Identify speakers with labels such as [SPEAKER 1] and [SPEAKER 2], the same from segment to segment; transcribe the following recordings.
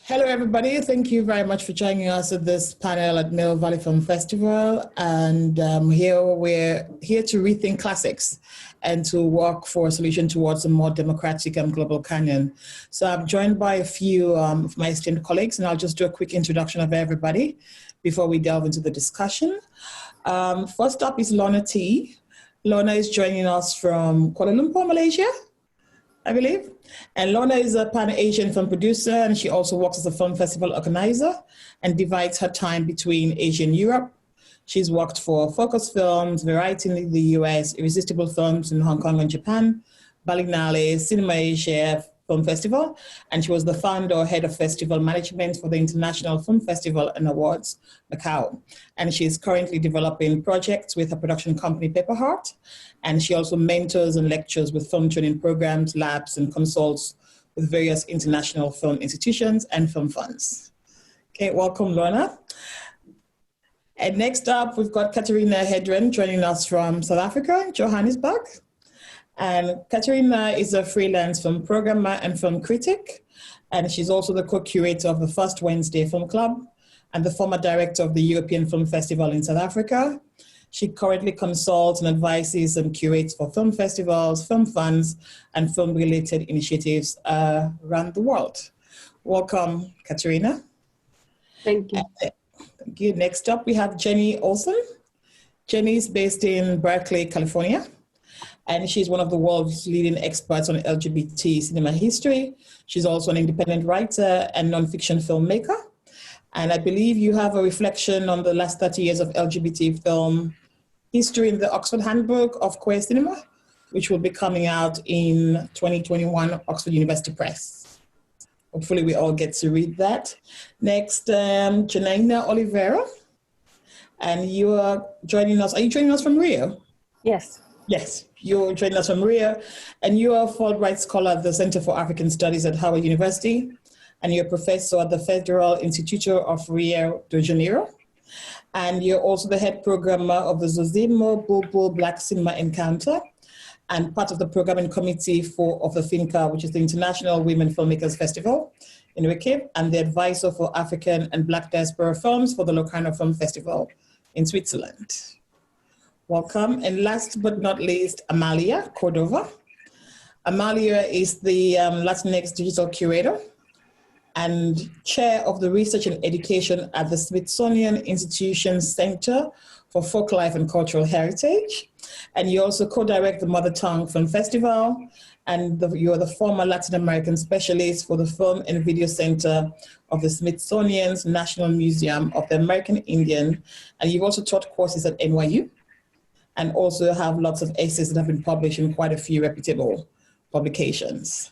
[SPEAKER 1] Hello, everybody. Thank you very much for joining us at this panel at Mill Valley Film Festival. And we're here to rethink classics and to work for a solution towards a more democratic and global canon. So I'm joined by a few of my esteemed colleagues, and I'll just do a quick introduction of everybody before we delve into the discussion. First up is Lorna T. Lorna is joining us from Kuala Lumpur, Malaysia, I believe. And Lorna is a Pan-Asian film producer, and she also works as a film festival organizer and divides her time between Asia and Europe. She's worked for Focus Films, Variety in the US, Irresistible Films in Hong Kong and Japan, Berlinale, Cinema Asia Film Festival, and she was the founder or head of festival management for the International Film Festival and Awards, Macao. And she's currently developing projects with her production company, Paper Heart. And she also mentors and lectures with film training programs, labs, and consults with various international film institutions and film funds. Okay, welcome, Lorna. And next up, we've got Katarina Hedrén joining us from South Africa, Johannesburg. And Katarina is a freelance film programmer and film critic. And she's also the co-curator of the First Wednesday Film Club and the former director of the European Film Festival in South Africa. She currently consults and advises and curates for film festivals, film funds, and film-related initiatives around the world. Welcome, Katarina.
[SPEAKER 2] Thank you.
[SPEAKER 1] Thank you. Next up, we have Jenni Olson. Jenni is based in Berkeley, California, and she's one of the world's leading experts on LGBT cinema history. She's also an independent writer and nonfiction filmmaker. And I believe you have a reflection on the last 30 years of LGBT film history in the Oxford Handbook of Queer Cinema, which will be coming out in 2021, Oxford University Press. Hopefully we all get to read that. Next, Janaina Oliveira. And you are joining us. Are you joining us from Rio?
[SPEAKER 2] Yes.
[SPEAKER 1] Yes, you're joining us from Rio. And you are a Fulbright Scholar at the Center for African Studies at Howard University. And you're a professor at the Federal Institute of Rio de Janeiro. And you're also the head programmer of the Zozimo Bulbul Black Cinema Encounter and part of the programming committee of the FINCA, which is the International Women Filmmakers Festival in Reykjavik, and the advisor for African and Black diaspora films for the Locarno Film Festival in Switzerland. Welcome. And last but not least, Amalia Cordova. Amalia is the Latinx digital curator and chair of the Research and Education at the Smithsonian Institution's Center for Folklife and Cultural Heritage. And you also co-direct the Mother Tongue Film Festival, and you're the former Latin American specialist for the Film and Video Center of the Smithsonian's National Museum of the American Indian. And you've also taught courses at NYU, and also have lots of essays that have been published in quite a few reputable publications.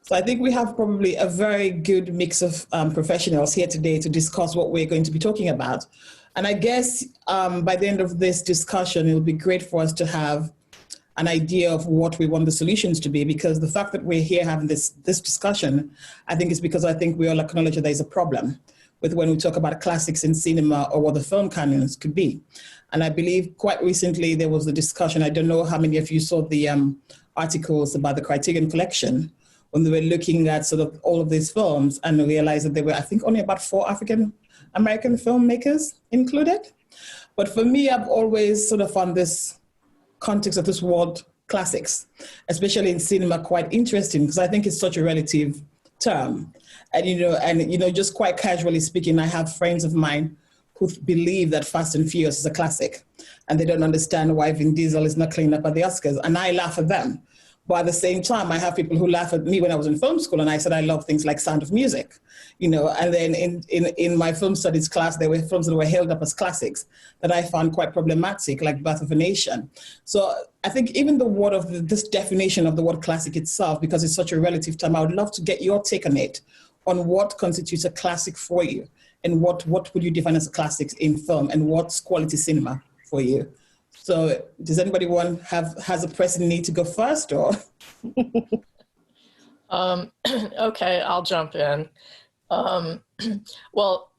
[SPEAKER 1] So I think we have probably a very good mix of professionals here today to discuss what we're going to be talking about. And I guess by the end of this discussion, it would be great for us to have an idea of what we want the solutions to be, because the fact that we're here having this discussion, I think is because I think we all acknowledge that there's a problem with when we talk about classics in cinema or what the film canons could be. And I believe quite recently there was a discussion, I don't know how many of you saw the articles about the Criterion Collection, when they were looking at sort of all of these films and realized that there were, I think, only about 4 African-American filmmakers included. But for me, I've always sort of found this context of this word classics, especially in cinema, quite interesting, because I think it's such a relative term. And, just quite casually speaking, I have friends of mine who believe that Fast and Furious is a classic, and they don't understand why Vin Diesel is not cleaning up at the Oscars, and I laugh at them. But at the same time, I have people who laugh at me when I was in film school, and I said I love things like Sound of Music, and then in my film studies class, there were films that were held up as classics that I found quite problematic, like Birth of a Nation. So I think even the word of this definition of the word classic itself, because it's such a relative term, I would love to get your take on it, on what constitutes a classic for you, and what would you define as a classic in film, and what's quality cinema for you? So does anybody has a pressing need to go first, or?
[SPEAKER 3] Okay, I'll jump in. Well,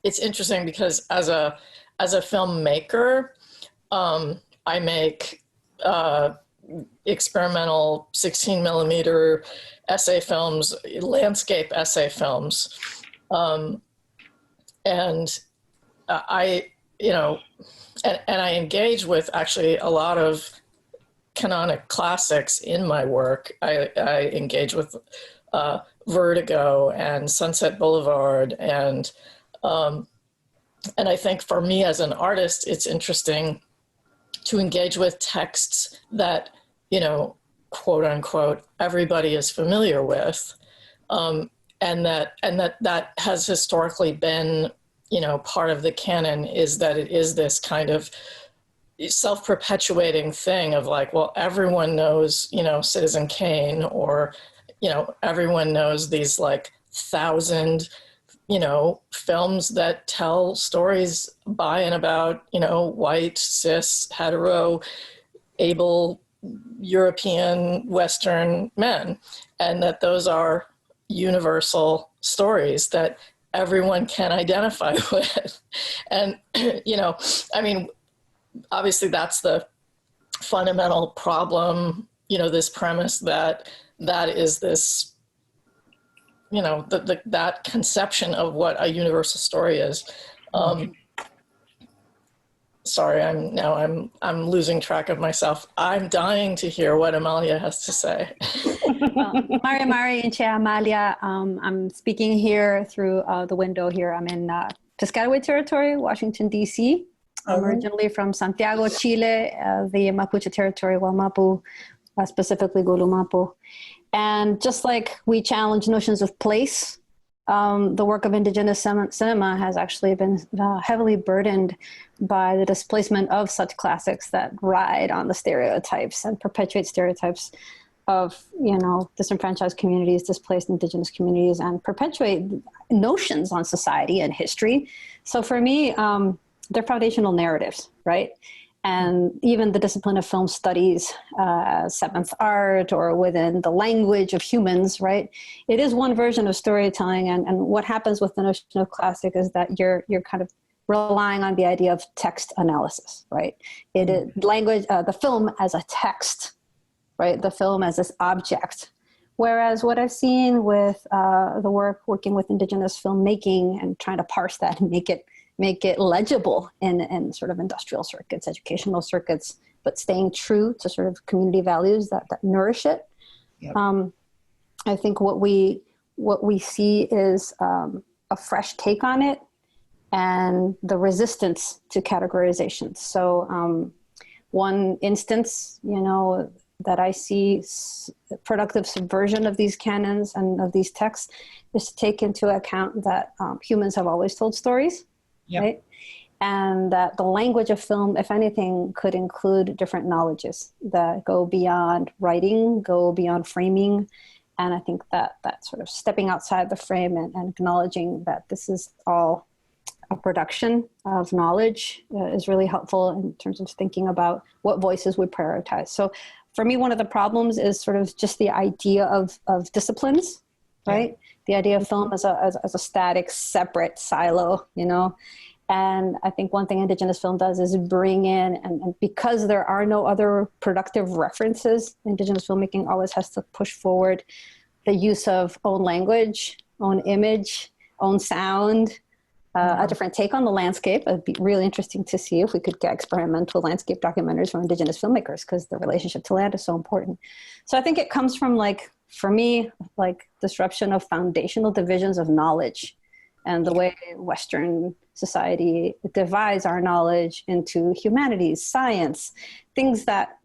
[SPEAKER 3] it's interesting because as a filmmaker, I make experimental 16 millimeter essay films, landscape essay films. And I, you know, and I engage with actually a lot of canonic classics in my work. I engage with Vertigo and Sunset Boulevard, and I think for me as an artist, it's interesting to engage with texts that, you know, quote unquote, everybody is familiar with, and that has historically been, you know, part of the canon, is that it is this kind of self-perpetuating thing of like, well, everyone knows, you know, Citizen Kane, or, you know, everyone knows these like 1,000, you know, films that tell stories by and about, you know, white, cis, hetero, able European, Western men, and that those are universal stories that everyone can identify with. And, you know, I mean, obviously that's the fundamental problem, you know, this premise that is this, you know, that conception of what a universal story is. Sorry, I'm losing track of myself. I'm dying to hear what Amalia has to say.
[SPEAKER 2] Mari and Che Amalia. I'm speaking here through the window here. I'm in Piscataway territory, Washington, D.C. I'm originally from Santiago, Chile, the Mapuche territory, Wamapu, specifically Gulumapu. And just like we challenge notions of place, the work of indigenous cinema has actually been heavily burdened by the displacement of such classics that ride on the stereotypes and perpetuate stereotypes of, you know, disenfranchised communities, displaced indigenous communities, and perpetuate notions on society and history. So for me, they're foundational narratives, right? And even the discipline of film studies, seventh art, or within the language of humans, right? It is one version of storytelling. And what happens with the notion of classic is that you're kind of relying on the idea of text analysis, right? It is language, the film as a text, right? The film as this object. Whereas what I've seen with the working with indigenous filmmaking and trying to parse that and make it legible in sort of industrial circuits, educational circuits, but staying true to sort of community values that nourish it. Yep. I think what we see is a fresh take on it and the resistance to categorization. So one instance, you know, that I see productive subversion of these canons and of these texts is to take into account that humans have always told stories. Yep. Right? And that the language of film, if anything, could include different knowledges that go beyond writing, go beyond framing. And I think that sort of stepping outside the frame and acknowledging that this is all a production of knowledge is really helpful in terms of thinking about what voices we prioritize. So for me, one of the problems is sort of just the idea of disciplines, right? Yeah. The idea of film as a static, separate silo, you know? And I think one thing indigenous film does is bring in, and because there are no other productive references, indigenous filmmaking always has to push forward the use of own language, own image, own sound, a different take on the landscape. It'd be really interesting to see if we could get experimental landscape documentaries from indigenous filmmakers, because the relationship to land is so important. So I think it comes from, like, for me, like disruption of foundational divisions of knowledge and the way Western society divides our knowledge into humanities, science, things that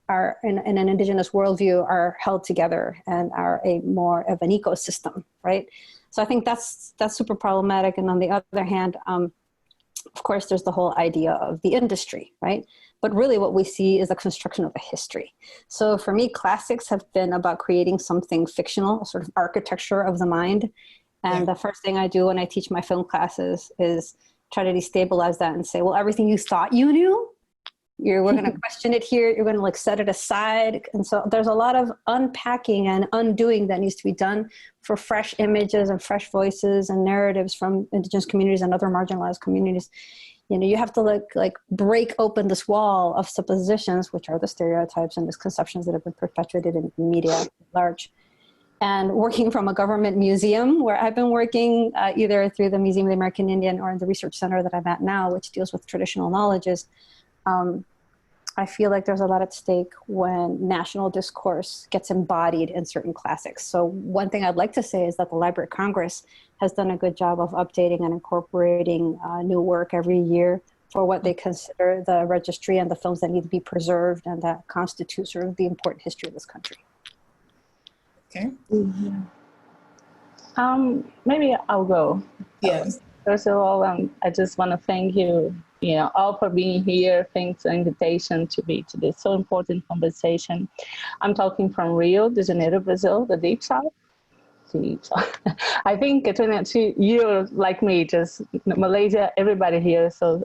[SPEAKER 2] are in an indigenous worldview are held together and are a more of an ecosystem, right? So I think that's super problematic. And on the other hand, of course, there's the whole idea of the industry, right? But really what we see is a construction of a history. So for me, classics have been about creating something fictional, a sort of architecture of the mind. And the first thing I do when I teach my film classes is try to destabilize that and say, well, everything you thought you knew, we're going to question it here. You're going to like set it aside. And so there's a lot of unpacking and undoing that needs to be done for fresh images and fresh voices and narratives from indigenous communities and other marginalized communities. You know, you have to like break open this wall of suppositions, which are the stereotypes and misconceptions that have been perpetuated in media at large. And working from a government museum, where I've been working either through the Museum of the American Indian or in the research center that I'm at now, which deals with traditional knowledges, I feel like there's a lot at stake when national discourse gets embodied in certain classics. So one thing I'd like to say is that the Library of Congress has done a good job of updating and incorporating new work every year for what they consider the registry and the films that need to be preserved and that constitute sort of the important history of this country.
[SPEAKER 1] Okay.
[SPEAKER 4] Mm-hmm. Maybe I'll go.
[SPEAKER 1] Yes.
[SPEAKER 4] First of all, I just want to thank you, all for being here. Thanks for the invitation to be to this so important conversation. I'm talking from Rio de Janeiro, Brazil, the deep south. I think, Katarina, you're like me, just Malaysia, everybody here. So,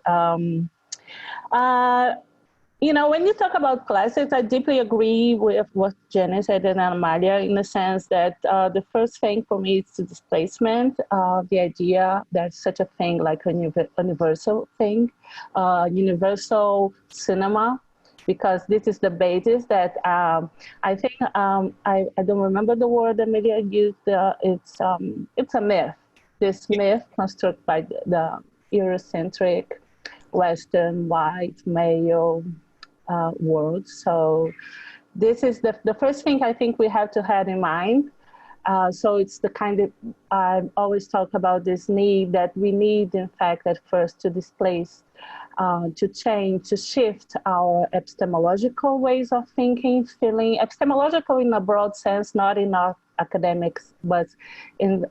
[SPEAKER 4] when you talk about classics, I deeply agree with what Jenni said and Amalia in the sense that the first thing for me is the displacement, the idea that such a thing like a universal thing, universal cinema, because this is the basis that I think, I don't remember the word Amelia used, it's a myth. This myth constructed by the Eurocentric, Western, white, male, world. So this is the first thing I think we have to have in mind. So it's the kind of, I always talk about this need that we need, in fact, at first to displace, to change, to shift our epistemological ways of thinking, feeling, epistemological in a broad sense, not in our academics, but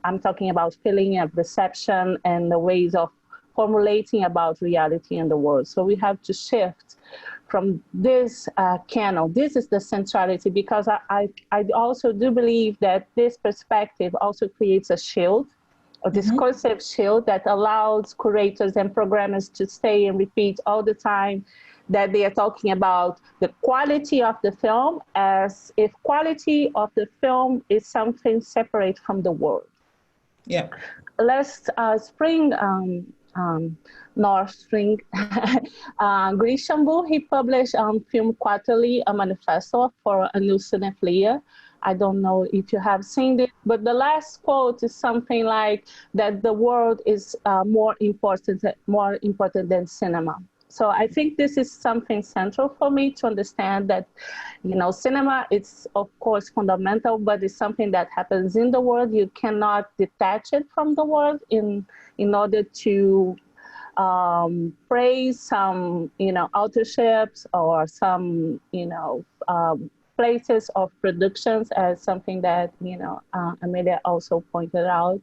[SPEAKER 4] I'm talking about feeling and perception and the ways of formulating about reality in the world. So we have to shift from this canon. This is the centrality, because I also do believe that this perspective also creates a shield, a discursive shield that allows curators and programmers to say and repeat all the time that they are talking about the quality of the film as if quality of the film is something separate from the world.
[SPEAKER 1] Yeah.
[SPEAKER 4] Last spring, North Spring, Grishambu, he published Film Quarterly, a manifesto for a new cinephilia. I don't know if you have seen it, but the last quote is something like that the world is more important than cinema. So I think this is something central for me to understand that, cinema is of course fundamental, but it's something that happens in the world. You cannot detach it from the world in order to praise some, authorships or some, places of productions as something that, Amelia also pointed out.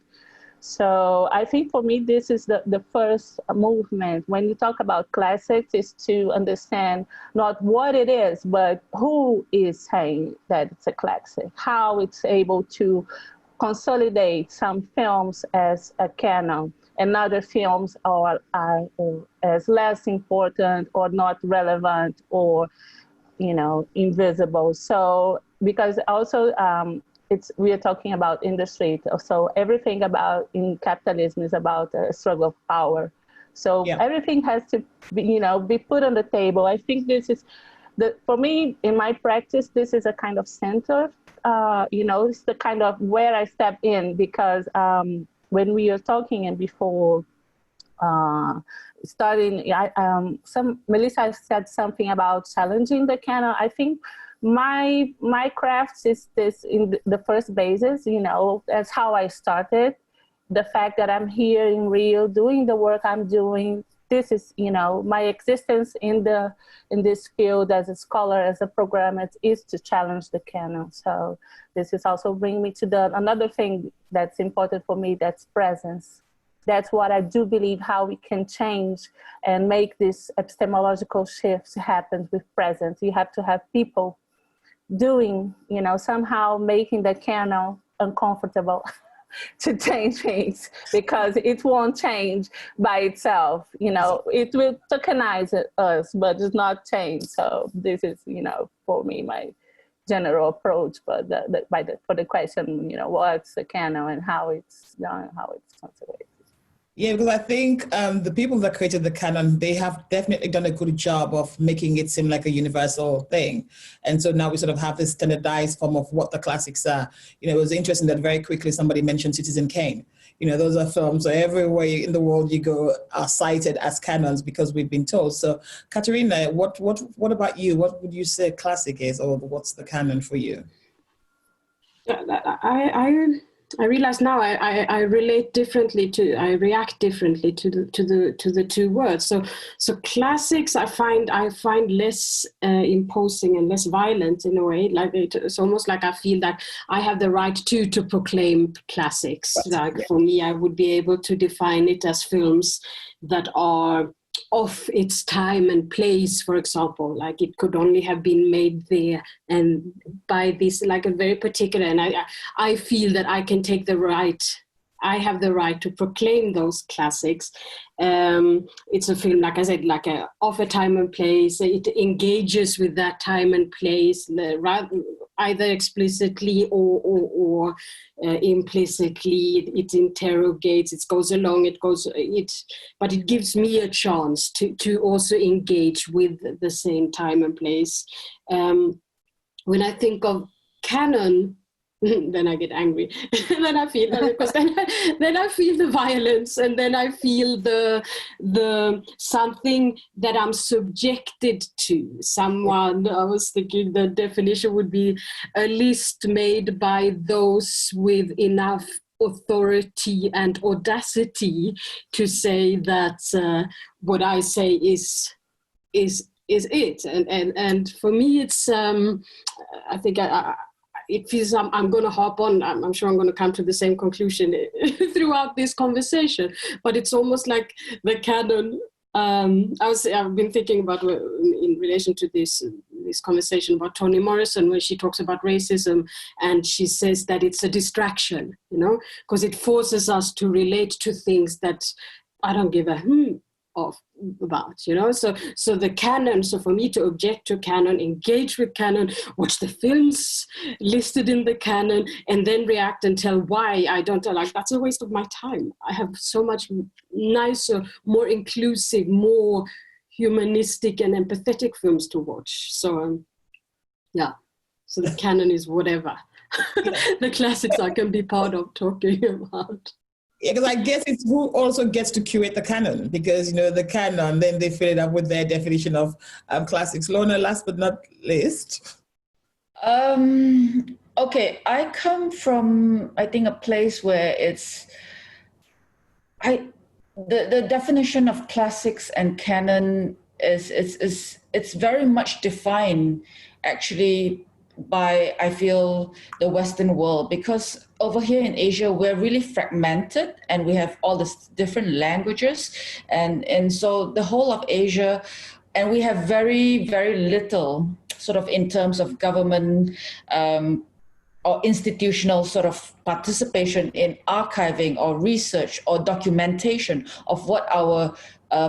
[SPEAKER 4] So I think for me, this is the first movement. When you talk about classics, is to understand not what it is, but who is saying that it's a classic, how it's able to consolidate some films as a canon and other films are as less important or not relevant or, invisible. So because also, we are talking about industry, so everything about in capitalism is about a struggle of power. So everything has to be put on the table. I think this is for me in my practice. This is a kind of center. It's the kind of where I step in, because when we are talking and before starting, Melissa said something about challenging the canon. I think my craft is this in the first basis, that's how I started. The fact that I'm here in Rio doing the work I'm doing, this is, my existence in this field as a scholar, as a programmer, is to challenge the canon. So this is also bringing me to another thing that's important for me, that's presence. That's what I do believe, how we can change and make this epistemological shifts happen with presence. You have to have people doing, somehow making the canon uncomfortable to change things, because it won't change by itself. It will tokenize us, but it's not change. So this is, for me, my general approach. But for the question, what's the canon and how it's done, how it's consolidated.
[SPEAKER 1] Yeah, because I think the people that created the canon, they have definitely done a good job of making it seem like a universal thing. And so now we sort of have this standardized form of what the classics are. You know, it was interesting that very quickly somebody mentioned Citizen Kane. You know, those are films everywhere in the world you go are cited as canons because we've been told. So, Katarina, what about you? What would you say classic is, or what's the canon for you?
[SPEAKER 5] I realize now I relate differently I react differently to the two words. So classics I find less imposing and less violent in a way. Like it's almost like I feel that I have the right to proclaim classics. Like for me, I would be able to define it as films that are of its time and place, for example, like it could only have been made there and by this, like a very particular, and I feel that I can take I have the right to proclaim those classics. It's a film, like I said, like of a time and place. It engages with that time and place, either explicitly or implicitly. It interrogates. It goes along. But it gives me a chance to also engage with the same time and place. When I think of canon, then I get angry. Then I feel because then I feel the violence, and then I feel the something that I'm subjected to. Someone, I was thinking the definition would be a list made by those with enough authority and audacity to say that what I say is it. And for me, it's I think it feels I'm going to hop on. I'm sure I'm going to come to the same conclusion throughout this conversation. But it's almost like the canon. I've been thinking about in relation to this conversation about Toni Morrison, where she talks about racism, and she says that it's a distraction, you know, because it forces us to relate to things that I don't give a about, you know. So the canon, so for me to object to canon, engage with canon, watch the films listed in the canon, and then react and tell why I don't like, that's a waste of my time. I have so much nicer, more inclusive, more humanistic and empathetic films to watch. So so the canon is whatever. The classics I can be part of talking about.
[SPEAKER 1] Yeah, because I guess it's who also gets to curate the canon, because, you know, the canon, then they fill it up with their definition of classics. Lorna, last but not least.
[SPEAKER 6] Okay, I come from, I think, a place where the definition of classics and canon it's very much defined, actually, by, I feel, the Western world, because over here in Asia, we're really fragmented and we have all these different languages. And so the whole of Asia, and we have very, very little sort of in terms of government or institutional sort of participation in archiving or research or documentation of what our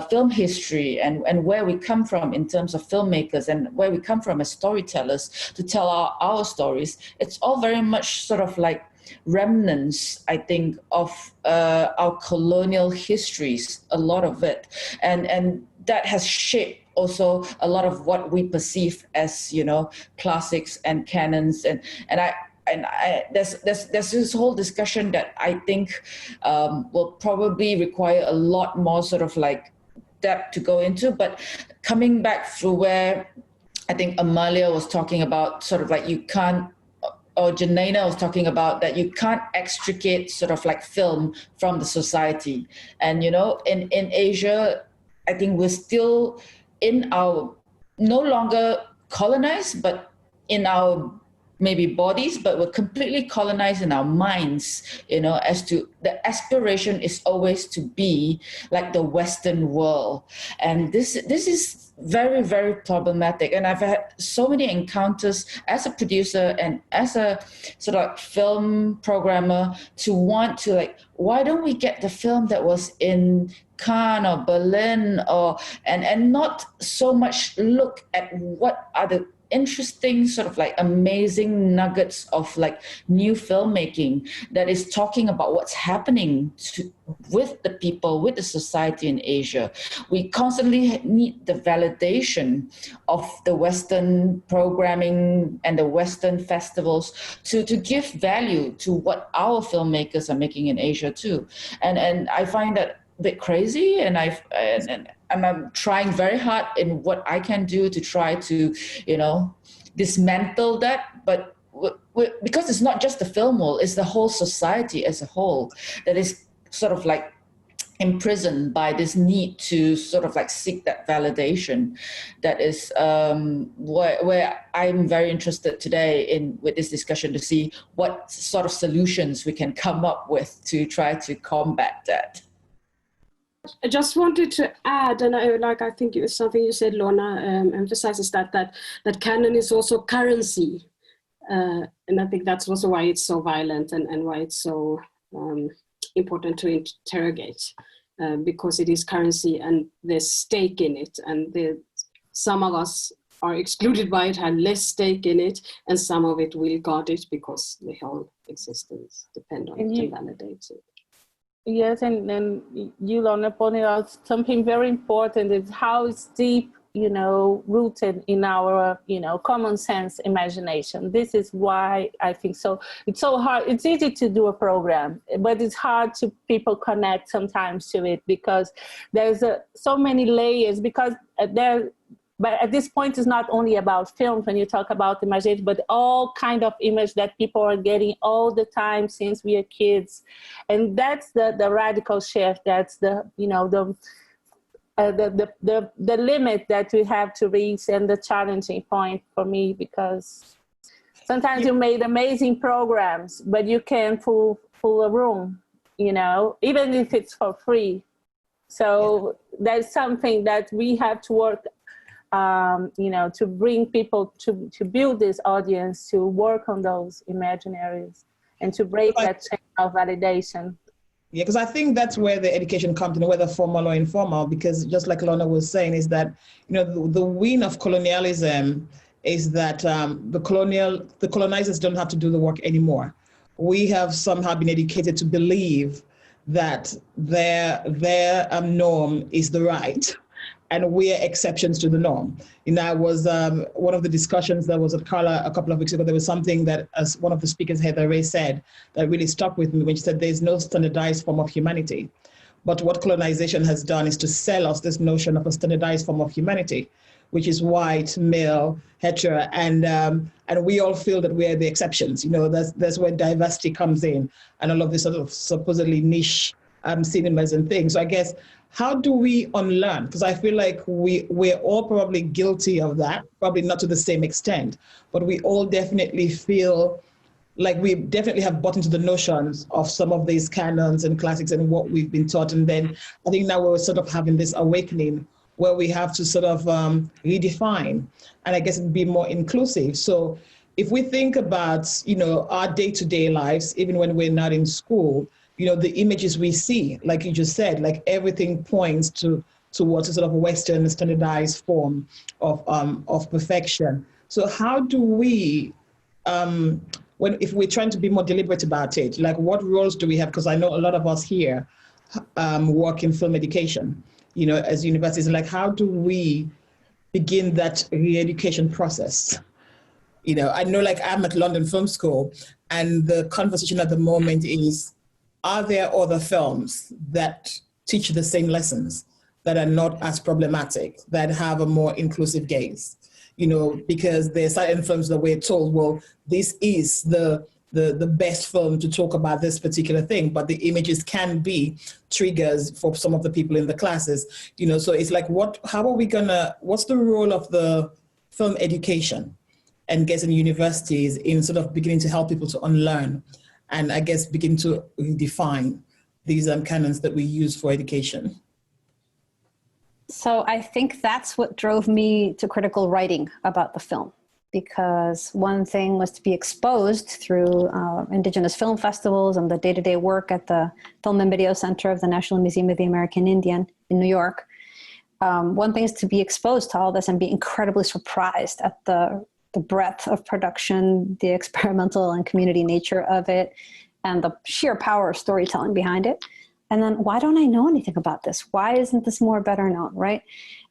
[SPEAKER 6] film history and where we come from in terms of filmmakers and where we come from as storytellers to tell our stories. It's all very much sort of like remnants, I think, of our colonial histories, a lot of it. And that has shaped also a lot of what we perceive as, you know, classics and canons. And there's this whole discussion that I think will probably require a lot more sort of like depth to go into. But coming back through where I think Amalia was talking about, sort of like you can't, or Janaina was talking about that you can't extricate sort of like film from the society. And, you know, in Asia, I think we're still in our, no longer colonized, but in our maybe bodies, but we're completely colonized in our minds, you know, as to the aspiration is always to be like the Western world. And this is very, very problematic. And I've had so many encounters as a producer and as a sort of film programmer to want to like, why don't we get the film that was in Cannes or Berlin and not so much look at what are the interesting, sort of like amazing nuggets of like new filmmaking that is talking about what's happening with the people, with the society in Asia. We constantly need the validation of the Western programming and the Western festivals to give value to what our filmmakers are making in Asia too. And I find that a bit crazy, and I'm trying very hard in what I can do to try to, dismantle that. But because it's not just the film world, it's the whole society as a whole that is sort of like imprisoned by this need to sort of like seek that validation. That is where I'm very interested today with this discussion, to see what sort of solutions we can come up with to try to combat that.
[SPEAKER 5] I just wanted to add, and I think it was something you said, Lorna, emphasizes that Canon is also currency. And I think that's also why it's so violent and why it's so important to interrogate, because it is currency and there's stake in it. And some of us are excluded by it, have less stake in it, and some of it will guard it because the whole existence depends on it and validates it.
[SPEAKER 4] Yes, and you, Lorna, pointed out something very important, is how it's deep, rooted in our, common sense imagination. This is why I think so. It's so hard. It's easy to do a program, but it's hard to people connect sometimes to it, because there's so many layers, because but at this point, it's not only about films when you talk about imagination, but all kind of image that people are getting all the time since we are kids. And that's the radical shift. That's the limit that we have to reach, and the challenging point for me, because sometimes you made amazing programs, but you can't fill a room, even if it's for free. So that's something that we have to work to bring people to build this audience, to work on those imaginaries, and to break that chain of validation.
[SPEAKER 1] Yeah, because I think that's where the education comes in, whether formal or informal, because just like Lorna was saying, is that, the win of colonialism is that the colonizers don't have to do the work anymore. We have somehow been educated to believe that their norm is the right, and we're exceptions to the norm. I was one of the discussions that was at Carla a couple of weeks ago. There was something that, as one of the speakers, Hedrén, said that really stuck with me, when she said there's no standardized form of humanity. But what colonization has done is to sell us this notion of a standardized form of humanity, which is white, male, hetero, and we all feel that we're the exceptions. That's where diversity comes in, and all of this sort of supposedly niche cinemas and things. So I guess, how do we unlearn? Because I feel like we're all probably guilty of that, probably not to the same extent, but we all definitely feel like we definitely have bought into the notions of some of these canons and classics and what we've been taught. And then I think now we're sort of having this awakening where we have to sort of redefine, and I guess be more inclusive. So if we think about, our day-to-day lives, even when we're not in school, the images we see, like you just said, like everything points towards a sort of Western standardized form of perfection. So how do we, if we're trying to be more deliberate about it, like what roles do we have? Because I know a lot of us here work in film education, as universities, like how do we begin that re-education process? I know, like, I'm at London Film School, and the conversation at the moment is, are there other films that teach the same lessons, that are not as problematic, that have a more inclusive gaze? Because there are certain films that we're told, well, this is the best film to talk about this particular thing, but the images can be triggers for some of the people in the classes. So it's like, how are we what's the role of the film education and getting universities in sort of beginning to help people to unlearn, and I guess begin to redefine these canons that we use for education?
[SPEAKER 2] So I think that's what drove me to critical writing about the film, because one thing was to be exposed through Indigenous film festivals and the day-to-day work at the Film and Video Center of the National Museum of the American Indian in New York. One thing is to be exposed to all this and be incredibly surprised at the the breadth of production, the experimental and community nature of it, and the sheer power of storytelling behind it. And then, why don't I know anything about this? Why isn't this more better known, right?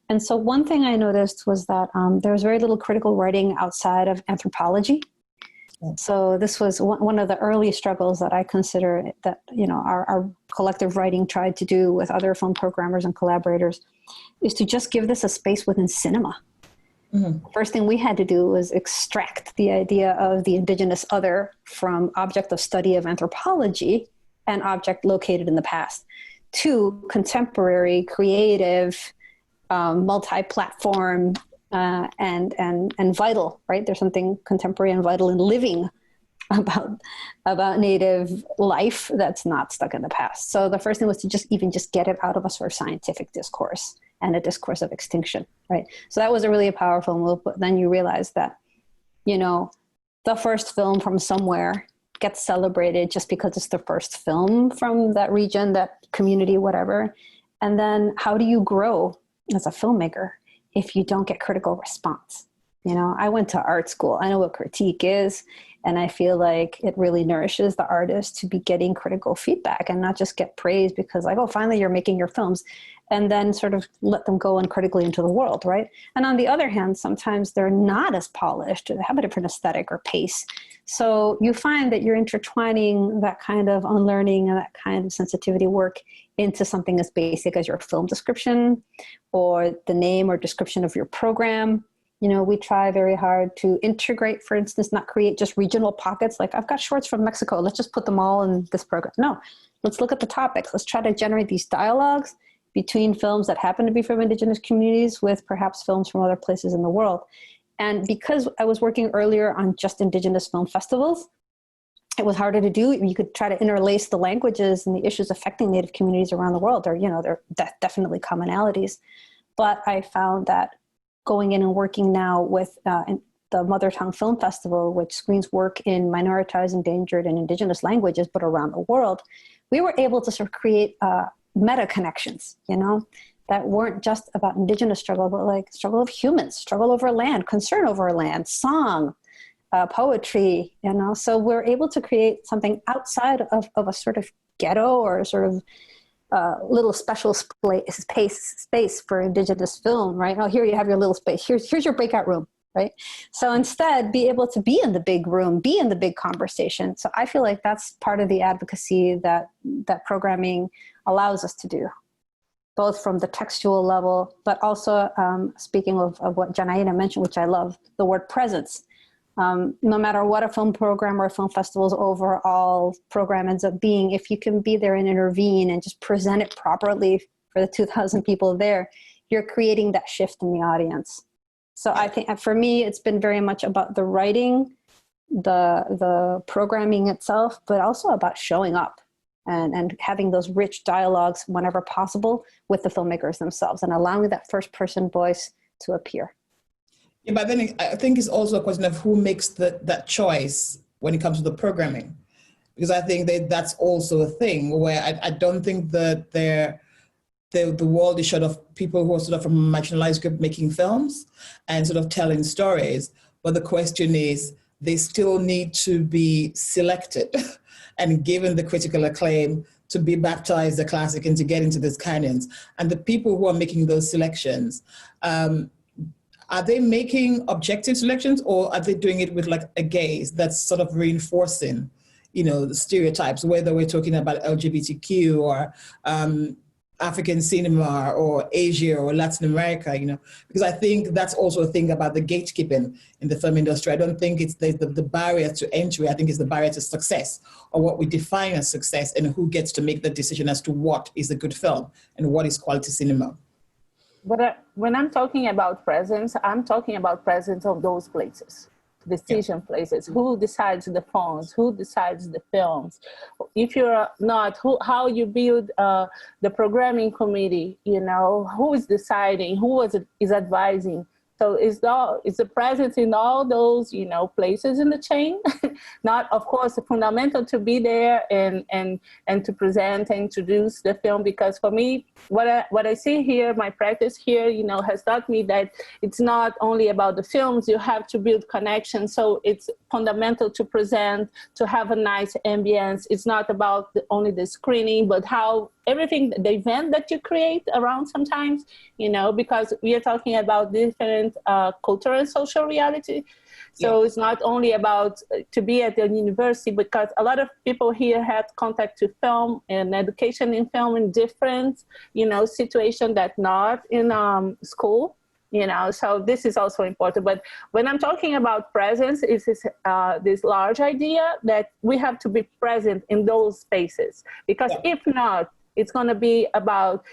[SPEAKER 2] And so one thing I noticed was that there was very little critical writing outside of anthropology. So this was one of the early struggles that I consider that, you know, our collective writing tried to do with other film programmers and collaborators, is to just give this a space within cinema. Mm-hmm. First thing we had to do was extract the idea of the indigenous other from object of study of anthropology and object located in the past to contemporary, creative, multi-platform, and vital, right? There's something contemporary and vital and living about Native life that's not stuck in the past. So the first thing was to just get it out of a sort of scientific discourse and a discourse of extinction, right? So that was a really powerful move. But then you realize that, you know, the first film from somewhere gets celebrated just because it's the first film from that region, that community, whatever. And then how do you grow as a filmmaker if you don't get critical response? You know, I went to art school. I know what critique is. And I feel like it really nourishes the artist to be getting critical feedback and not just get praised because, like, oh, finally you're making your films, and then sort of let them go uncritically into the world, right? And on the other hand, sometimes they're not as polished or they have a different aesthetic or pace. So you find that you're intertwining that kind of unlearning and that kind of sensitivity work into something as basic as your film description or the name or description of your program. You know, we try very hard to integrate, for instance, not create just regional pockets. Like, I've got shorts from Mexico, let's just put them all in this program. No, let's look at the topics. Let's try to generate these dialogues between films that happen to be from indigenous communities with perhaps films from other places in the world. And because I was working earlier on just indigenous film festivals, it was harder to do. You could try to interlace the languages and the issues affecting Native communities around the world. Or, you know, there are definitely commonalities. But I found that going in and working now with the Mother Tongue Film Festival, which screens work in minoritized, endangered, and indigenous languages, but around the world, we were able to sort of create meta connections, you know, that weren't just about indigenous struggle, but like struggle of humans, struggle over land, concern over land, song, poetry, you know. So we're able to create something outside of a sort of ghetto or a sort of little special space for indigenous film, right? Oh, here you have your little space. Here's your breakout room, right? So instead, be able to be in the big room, be in the big conversation. So I feel like that's part of the advocacy that programming allows us to do, both from the textual level, but also speaking of what Janaina mentioned, which I love, the word presence. No matter what a film program or a film festival's overall program ends up being, if you can be there and intervene and just present it properly for the 2,000 people there, you're creating that shift in the audience. So I think for me, it's been very much about the writing, the programming itself, but also about showing up and having those rich dialogues whenever possible with the filmmakers themselves and allowing that first person voice to appear.
[SPEAKER 1] Yeah, but then I think it's also a question of who makes that choice when it comes to the programming. Because I think that's also a thing where I don't think that the world is short of people who are sort of from a marginalized group making films and sort of telling stories. But the question is, they still need to be selected and given the critical acclaim to be baptized the classic and to get into these canons. And the people who are making those selections, are they making objective selections or are they doing it with like a gaze that's sort of reinforcing, you know, the stereotypes, whether we're talking about LGBTQ or African cinema or Asia or Latin America, you know, because I think that's also a thing about the gatekeeping in the film industry. I don't think it's the barrier to entry. I think it's the barrier to success, or what we define as success, and who gets to make the decision as to what is a good film and what is quality cinema.
[SPEAKER 4] But when I'm talking about presence, I'm talking about presence of those places, decision places. Who decides the fonts? Who decides the films? If you're not, how you build the programming committee, you know, who is deciding, who is advising So it's a presence in all those, places in the chain. Not, of course, fundamental to be there and to present and introduce the film, because for me, what I see here, my practice here, has taught me that it's not only about the films. You have to build connections. So it's fundamental to present, to have a nice ambience. It's not about only the screening, but how everything, the event that you create around sometimes, because we are talking about different cultural and social reality. So It's not only about to be at the university, because a lot of people here had contact to film and education in film in different, situation that not in school. So this is also important. But when I'm talking about presence, it's this large idea that we have to be present in those spaces, because if not, it's going to be about,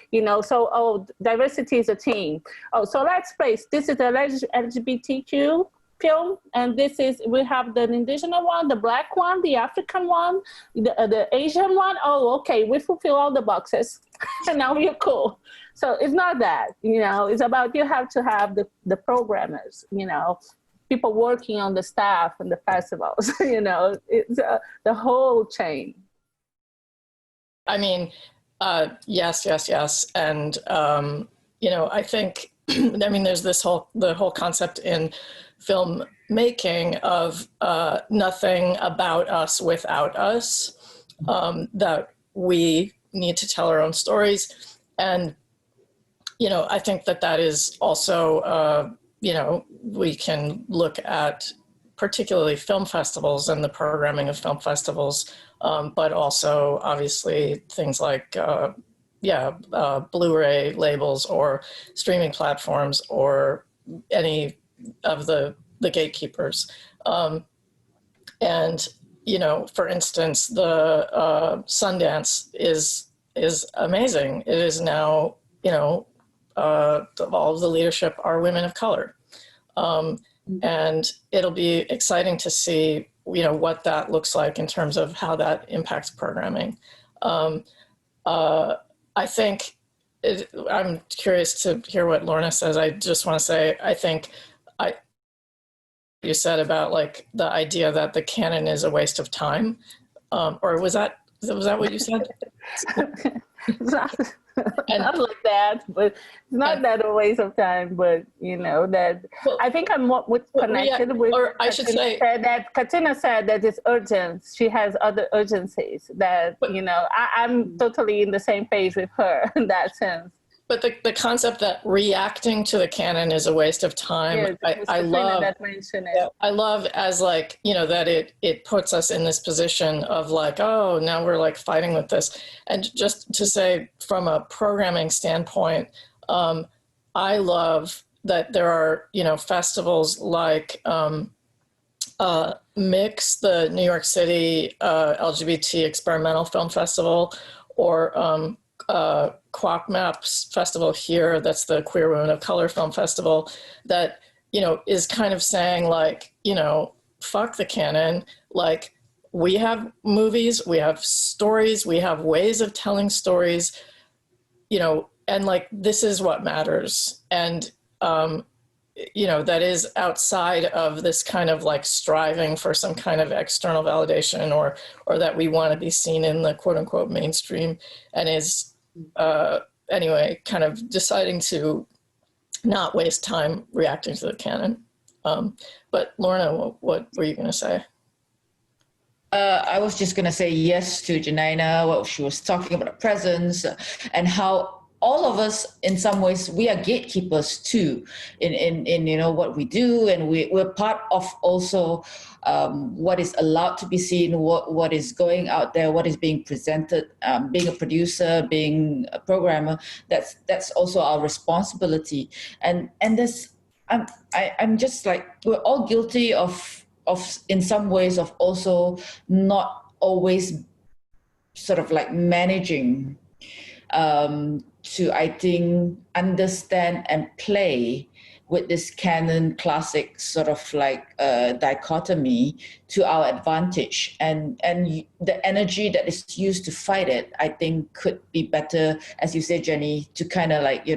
[SPEAKER 4] diversity is a team. So let's place, this is the LGBTQ film, and we have the indigenous one, the Black one, the African one, the Asian one. Oh, okay, we fulfill all the boxes. And now we're cool. So it's not that, it's about, you have to have the programmers, people working on the staff and the festivals, it's the whole chain.
[SPEAKER 3] I mean, yes. And, I think, there's the whole concept in filmmaking of nothing about us without us, that we need to tell our own stories. And, I think that is also, we can look at particularly film festivals and the programming of film festivals, but also obviously things like, Blu-ray labels or streaming platforms or any of the gatekeepers. And, for instance, the Sundance is amazing. It is now, all of the leadership are women of color. And it'll be exciting to see, what that looks like in terms of how that impacts programming. I think I'm curious to hear what Lorna says. I just want to say, I think you said about like the idea that the canon is a waste of time, or was that what you said?
[SPEAKER 4] Not like that, but it's not that a waste of time, but that, well, I think I'm more connected with, or I should say that Katarina said that it's urgent. She has other urgencies that, I'm totally in the same page with her in that sense.
[SPEAKER 3] But the concept that reacting to the canon is a waste of time, I love. I love as like, that it puts us in this position of like, oh, now we're like fighting with this. And just to say from a programming standpoint, I love that there are, festivals like Mix, the New York City LGBT Experimental Film Festival, or Quack Maps Festival here, that's the Queer Women of Color Film Festival, that, is kind of saying like, fuck the canon. Like, we have movies, we have stories, we have ways of telling stories, and like, this is what matters. And, that is outside of this kind of like striving for some kind of external validation or that we want to be seen in the quote unquote mainstream, and is, anyway, kind of deciding to not waste time reacting to the canon. But Lorna, what were you going to say?
[SPEAKER 6] I was just going to say yes to Janaina, what she was talking about, the presence and how all of us, in some ways, we are gatekeepers too, in what we do, and we're part of also what is allowed to be seen, what is going out there, what is being presented. Being a producer, being a programmer, that's also our responsibility. And this, I'm just like, we're all guilty of in some ways of also not always sort of like managing to, I think, understand and play with this canon classic sort of like dichotomy to our advantage. And the energy that is used to fight it, I think could be better, as you say, Jenni, to kind of like,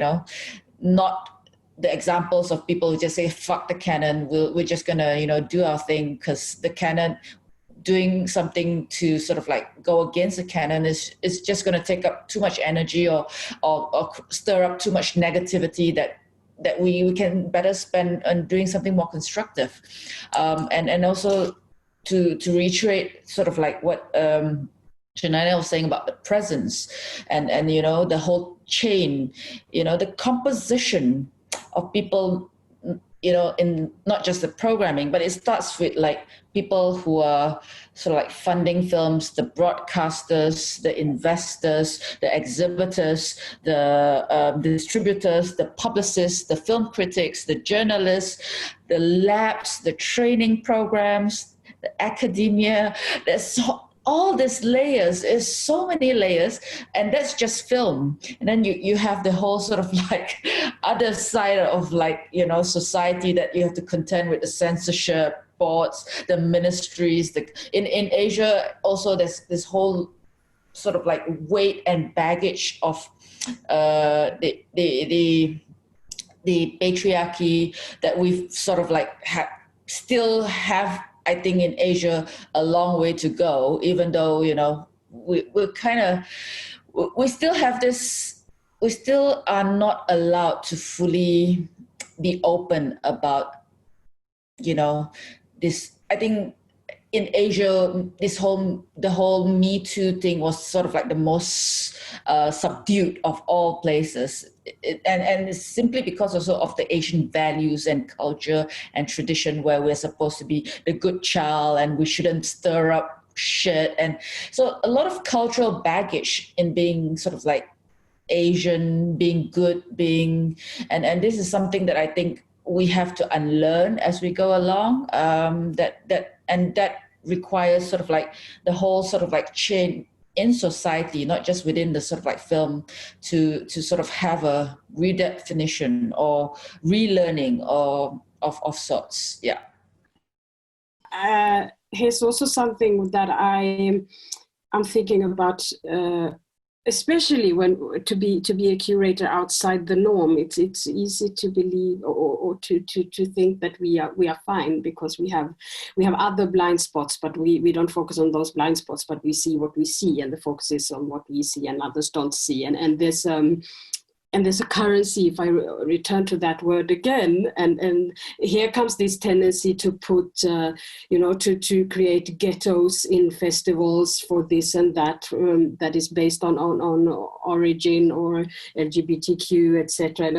[SPEAKER 6] not the examples of people who just say, fuck the canon, we're just gonna, you know, do our thing, because the canon, doing something to sort of like go against the canon is just going to take up too much energy or stir up too much negativity that we can better spend on doing something more constructive. And also to reiterate sort of like what Janaina was saying about the presence and you know, the whole chain, you know, the composition of people, you know, in not just the programming, but it starts with like people who are sort of like funding films, the broadcasters, the investors, the exhibitors, the distributors, the publicists, the film critics, the journalists, the labs, the training programs, the academia. There's all these layers, is so many layers, and that's just film. And then you have the whole sort of like other side of like, you know, society that you have to contend with, the censorship boards, the ministries. In Asia also there's this whole sort of like weight and baggage of the patriarchy that we've sort of like still have. I think in Asia, a long way to go, even though, you know, we still have this, we still are not allowed to fully be open about, you know, this. I think in Asia, the whole Me Too thing was sort of like the most subdued of all places. And it's simply because also of the Asian values and culture and tradition, where we're supposed to be the good child and we shouldn't stir up shit. And so a lot of cultural baggage in being sort of like Asian, being good, and this is something that I think we have to unlearn as we go along. That requires sort of like the whole sort of like chain in society, not just within the sort of like film, to sort of have a redefinition or relearning or of sorts. Yeah.
[SPEAKER 5] Here's also something that I'm thinking about, especially when to be a curator outside the norm. It's easy to believe or to think that we are fine because we have other blind spots, but we don't focus on those blind spots, but we see what we see, and the focus is on what we see and others don't see. And there's a currency, if I return to that word again, and here comes this tendency to put, to create ghettos in festivals for this and that, that is based on origin or LGBTQ, etc. And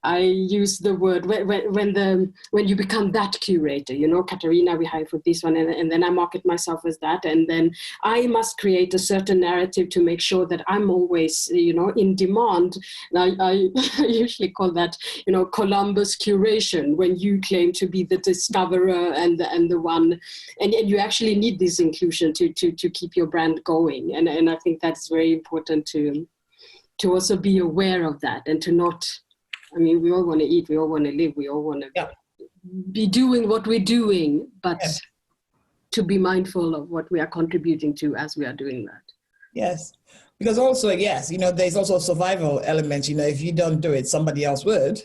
[SPEAKER 5] I use the word when you become that curator, you know, Katarina, we hired for this one, and then I market myself as that, and then I must create a certain narrative to make sure that I'm always, you know, in demand. And I usually call that, you know, Columbus curation, when you claim to be the discoverer and the one, and you actually need this inclusion to keep your brand going, and I think that's very important to also be aware of that, and to not. I mean, we all want to eat, we all want to live, we all want to be doing what we're doing, but to be mindful of what we are contributing to as we are doing that.
[SPEAKER 1] Yes, because also, yes, you know, there's also a survival element. You know, if you don't do it, somebody else would,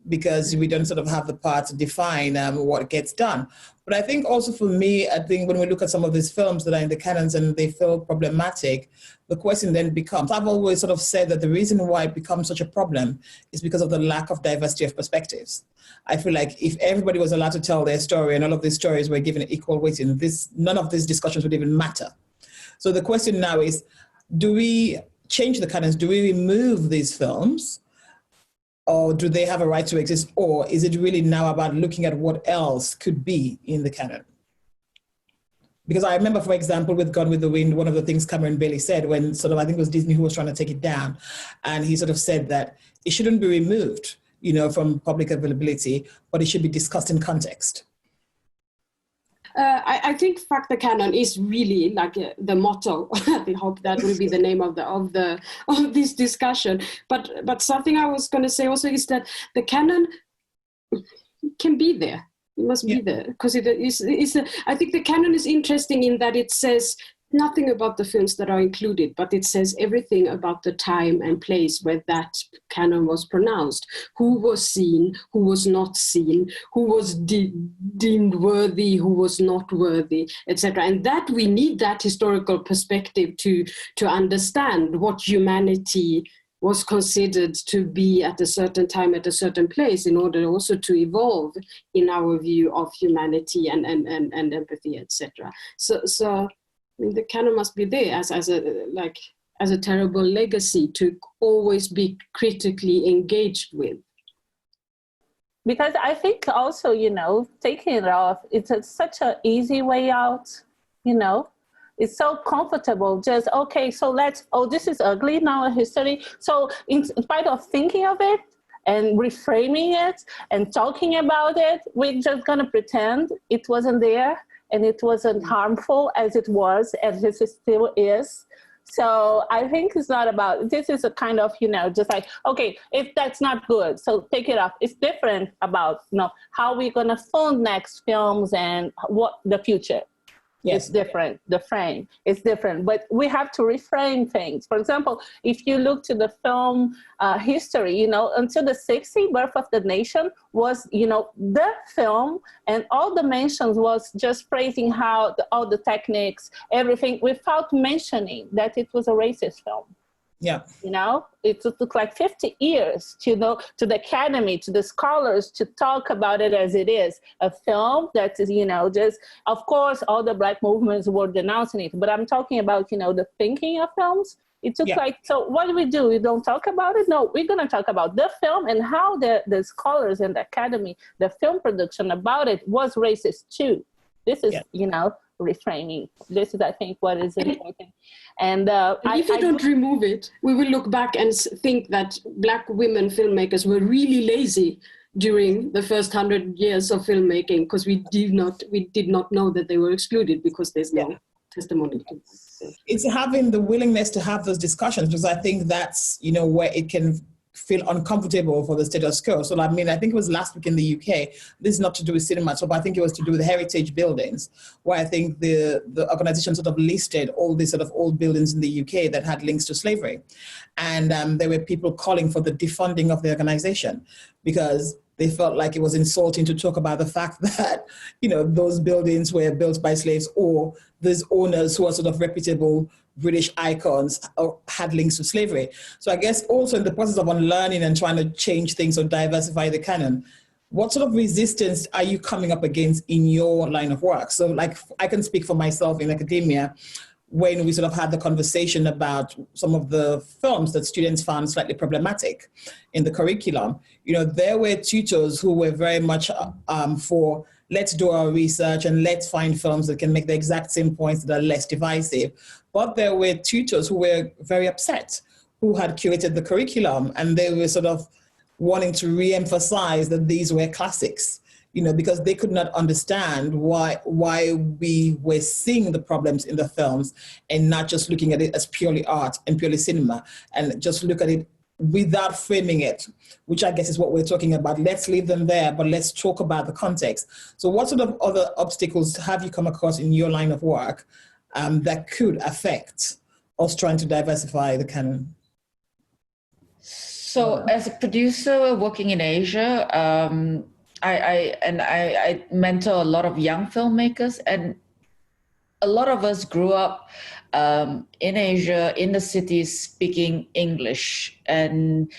[SPEAKER 1] because we don't sort of have the power to define what gets done. But I think also for me, I think when we look at some of these films that are in the canons and they feel problematic, the question then becomes, I've always sort of said that the reason why it becomes such a problem is because of the lack of diversity of perspectives. I feel like if everybody was allowed to tell their story and all of these stories were given equal weighting, none of these discussions would even matter. So the question now is, do we change the canons? Do we remove these films? Or do they have a right to exist? Or is it really now about looking at what else could be in the canon? Because I remember, for example, with Gone with the Wind, one of the things Cameron Bailey said when sort of, I think it was Disney who was trying to take it down. And he sort of said that it shouldn't be removed, you know, from public availability, but it should be discussed in context.
[SPEAKER 5] I think "Fuck the Canon" is really like the motto. I hope that will be the name of this discussion. But something I was going to say also is that the canon can be there. It must be there, because it is. I think the canon is interesting in that it says nothing about the films that are included, but it says everything about the time and place where that canon was pronounced. Who was seen, who was not seen, who was deemed worthy, who was not worthy, etc. And that we need that historical perspective to understand what humanity was considered to be at a certain time, at a certain place, in order also to evolve in our view of humanity and empathy, etc. So I mean, the canon must be there as a terrible legacy to always be critically engaged with.
[SPEAKER 4] Because I think also, you know, taking it off, it's such an easy way out, you know. It's so comfortable, just, okay, so this is ugly now in history. So in spite of thinking of it and reframing it and talking about it, we're just gonna pretend it wasn't there and it wasn't harmful as it was, as it still is. So I think it's not about, this is a kind of, you know, just like, okay, if that's not good, so take it off. It's different about, you know, how we're gonna fund next films and what the future. Yes. It's different, the frame is different, but we have to reframe things. For example, if you look to the film history, you know, until the 60s, Birth of the Nation was, you know, the film, and all the mentions was just praising how all the techniques, everything, without mentioning that it was a racist film.
[SPEAKER 1] Yeah.
[SPEAKER 4] You know, it took like 50 years to the academy, to the scholars to talk about it as it is. A film that is, you know, just, of course, all the Black movements were denouncing it, but I'm talking about, you know, the thinking of films. It took so what do? We don't talk about it? No, we're going to talk about the film and how the scholars and the academy, the film production about it was racist too. This is, you know, reframing. This is, I think, what is important. And
[SPEAKER 5] if you don't remove it, we will look back and think that Black women filmmakers were really lazy during the first 100 years of filmmaking, because we did not know that they were excluded because there's no testimony.
[SPEAKER 1] It's having the willingness to have those discussions, because I think that's, you know, where it can feel uncomfortable for the status quo. So I mean, I think it was last week in the UK, this is not to do with cinema, but I think it was to do with heritage buildings, where I think the organization sort of listed all these sort of old buildings in the UK that had links to slavery. And there were people calling for the defunding of the organization because they felt like it was insulting to talk about the fact that, you know, those buildings were built by slaves, or these owners who are sort of reputable British icons had links to slavery. So I guess also in the process of unlearning and trying to change things or diversify the canon, what sort of resistance are you coming up against in your line of work? So like, I can speak for myself in academia. When we sort of had the conversation about some of the films that students found slightly problematic in the curriculum, you know, there were tutors who were very much for let's do our research and let's find films that can make the exact same points that are less divisive. But there were tutors who were very upset, who had curated the curriculum, and they were sort of wanting to re-emphasize that these were classics, you know, because they could not understand why we were seeing the problems in the films and not just looking at it as purely art and purely cinema, and just look at it without framing it, which I guess is what we're talking about. Let's leave them there, but let's talk about the context. So what sort of other obstacles have you come across in your line of work that could affect us trying to diversify the canon?
[SPEAKER 6] So as a producer working in Asia, I mentor a lot of young filmmakers, and a lot of us grew up in Asia, in the cities, speaking English, and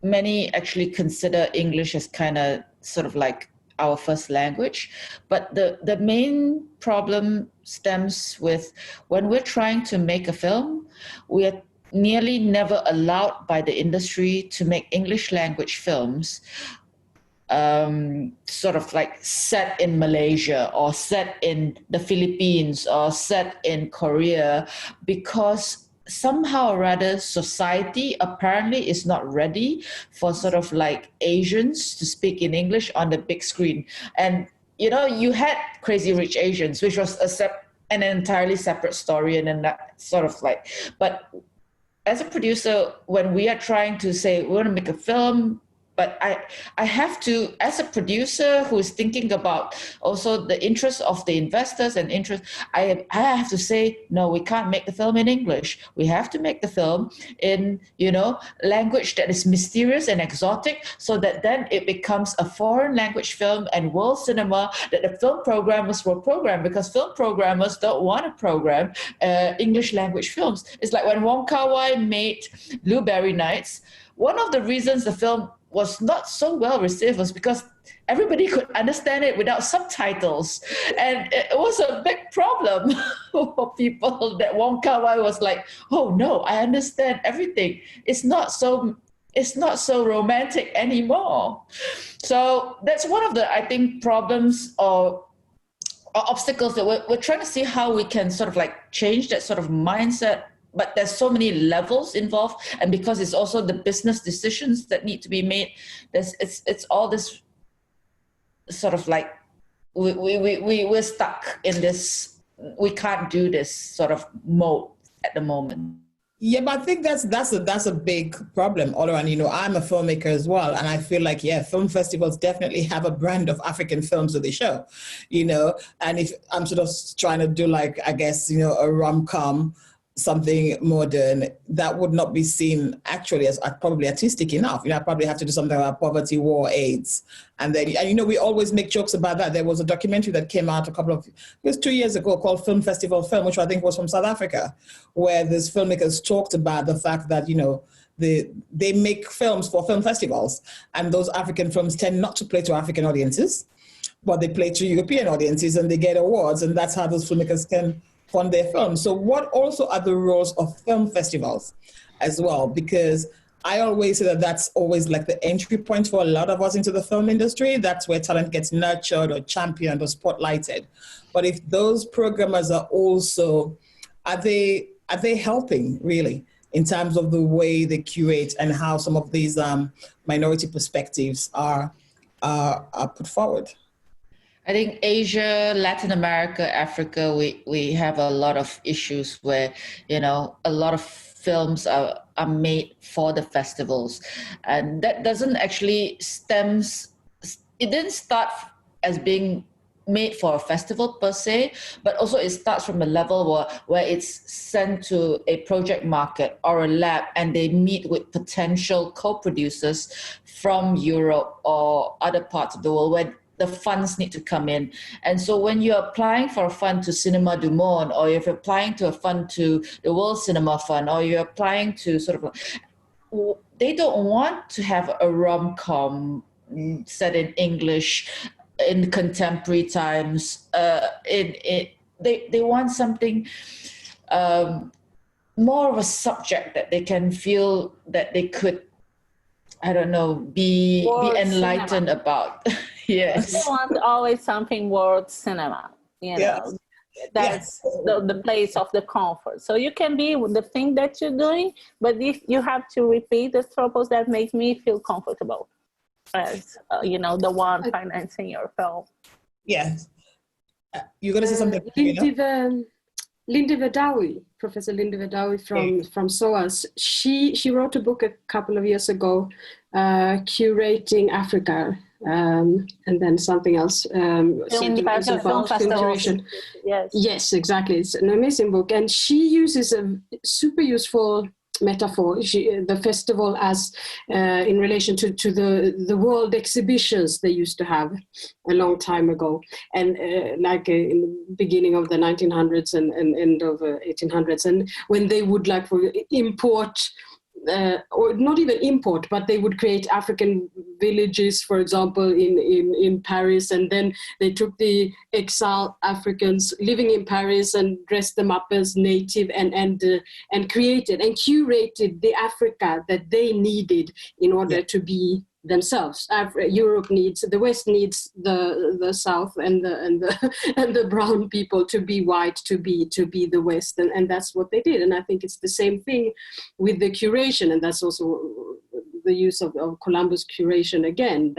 [SPEAKER 6] many actually consider English as kind of sort of like our first language. But the main problem stems with when we're trying to make a film, we are nearly never allowed by the industry to make English language films sort of like set in Malaysia or set in the Philippines or set in Korea, because somehow or rather society apparently is not ready for sort of like Asians to speak in English on the big screen. And you know, you had Crazy Rich Asians, which was an entirely separate story, and then that sort of like, but as a producer, when we are trying to say we want to make a film But I have to, as a producer who is thinking about also the interest of the investors and interest, I have to say, no, we can't make the film in English. We have to make the film in, language that is mysterious and exotic, so that then it becomes a foreign language film and world cinema that the film programmers will program, because film programmers don't want to program English language films. It's like when Wong Kar-wai made Blueberry Nights, one of the reasons the film was not so well received was because everybody could understand it without subtitles. And it was a big problem for people that Wong Kar-wai was like, oh no, I understand everything. It's not so romantic anymore. So that's one of the, I think, problems or obstacles that we're trying to see how we can sort of like change that sort of mindset. But there's so many levels involved, and because it's also the business decisions that need to be made, it's all this sort of like we're stuck in this, we can't do this sort of mode at the moment.
[SPEAKER 1] Yeah, but I think that's a big problem, Oliveira. And I'm a filmmaker as well, and I feel like film festivals definitely have a brand of African films that they show, And if I'm sort of trying to do like, I guess, a rom-com, something modern, that would not be seen actually as probably artistic enough. I probably have to do something about poverty, war, AIDS. And then, we always make jokes about that. There was a documentary that came out it was 2 years ago called Film Festival Film, which I think was from South Africa, where these filmmakers talked about the fact that, they make films for film festivals, and those African films tend not to play to African audiences, but they play to European audiences and they get awards, and that's how those filmmakers can fund their films. So what also are the roles of film festivals as well? Because I always say that that's always like the entry point for a lot of us into the film industry. That's where talent gets nurtured or championed or spotlighted. But if those programmers are also, are they helping really in terms of the way they curate and how some of these minority perspectives are put forward?
[SPEAKER 6] I think Asia, Latin America, Africa, we have a lot of issues where, a lot of films are made for the festivals. And that doesn't actually it didn't start as being made for a festival per se, but also it starts from a level where it's sent to a project market or a lab, and they meet with potential co-producers from Europe or other parts of the world where the funds need to come in. And so when you're applying for a fund to Cinema du Monde, or if you're applying to a fund to the World Cinema Fund, or you're applying to they don't want to have a rom-com set in English in contemporary times. They want something more of a subject that they can feel that they could, I don't know, be enlightened about. Yes.
[SPEAKER 4] You want always something world cinema,
[SPEAKER 1] Yes.
[SPEAKER 4] That's the place of the comfort. So you can be the thing that you're doing, but if you have to repeat the tropes that make me feel comfortable as, the one financing your film.
[SPEAKER 1] Yes. You're going to say something?
[SPEAKER 5] Linde Verdawi, Professor Linde Verdawi from SOAS, she wrote a book a couple of years ago, Curating Africa, and then something else. Something about film curation. Yes, exactly. It's an amazing book, and she uses a super useful metaphor, the festival as in relation to the world exhibitions they used to have a long time ago, and in the beginning of the 1900s and end of 1800s, and when they would import or not even import, but they would create African villages, for example, in Paris, and then they took the exiled Africans living in Paris and dressed them up as native and created and curated the Africa that they needed in order to be themselves. Europe needs, the West needs the South and the brown people to be white, to be the West, and that's what they did. And I think it's the same thing with the curation, and that's also the use of Columbus curation again.